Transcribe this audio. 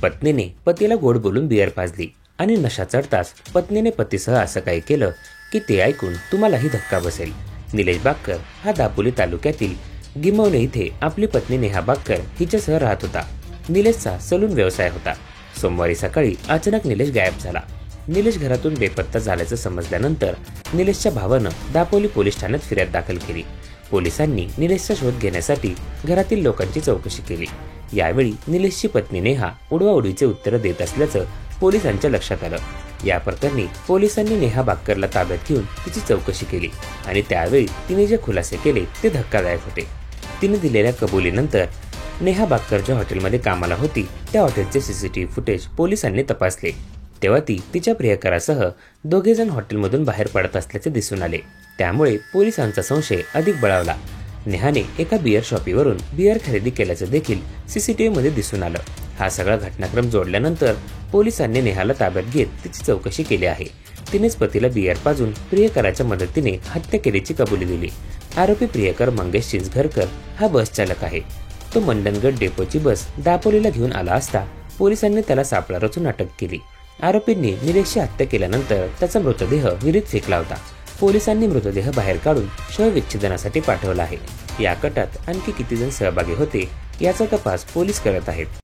पत्नीने पतीला गोड बोलून बियर पाजली आणि नशा चढताच पत्नीने पतीसह असं काही केलं की ते ऐकून तुम्हालाही धक्का बसेल। निलेश बागकर हा दापोली तालुक्यातील गिमवणे इथे आपली पत्नी नेहा बागकर हिच्यासह राहत होता। निलेशचा सलून व्यवसाय होता। सोमवारी सकाळी अचानक निलेश गायब झाला। निलेश घरातून बेपत्ता झाल्याचं समजल्यानंतर निलेशच्या भावानं दापोली पोलीस ठाण्यात फिर्याद दाखल केली। पोलिसांनी निलेशचा शोध घेण्यासाठी घरातील लोकांची चौकशी केली। यावेळी निलेशची पत्नी नेहा उडवाउडवीचे उत्तर देत असल्याचं पोलिसांच्या लक्षात आलं। या प्रकरणी पोलिसांनी नेहा बागकरला ताब्यात घेऊन तिची चौकशी केली आणि त्यावेळी तिने जे खुलासे केले ते धक्कादायक होते। तिने दिलेल्या कबुलीनंतर नेहा बागकर ज्या हॉटेलमध्ये कामाला होती त्या हॉटेलचे सीसीटीव्ही फुटेज पोलिसांनी तपासले तेव्हा ती तिच्या प्रियकरासह दोघे जण हॉटेलमधून बाहेर पडत असल्याचे दिसून आले। त्यामुळे पोलिसांचा संशय अधिक बळावला। नेहाने एका बियर शॉपीवरून बियर खरेदी केल्याचं देखील सीसीटीव्ही मध्ये दिसून आलं। हा सगळा घटनाक्रम जोडल्यानंतर पोलिसांनी नेहाला ताब्यात घेत तिची चौकशी केली आहे। तिनेच पतीला बियर पाजून प्रियकराच्या मदतीने हत्या केल्याची कबुली दिली। आरोपी प्रियकर मंगेश चिंचघरकर हा बस चालक आहे। तो मंडणगड डेपोची बस दापोलीला घेऊन आला असता पोलिसांनी त्याला सापळा रचून अटक केली। आरोपींनी निलेशची हत्या केल्यानंतर त्याचा मृतदेह विहिरीत फेकला होता। पोलिसांनी मृतदेह बाहेर काढून शवविच्छेदनासाठी पाठवला आहे। या कटात आणखी किती जण सहभागी होते याचा तपास पोलीस करत आहेत।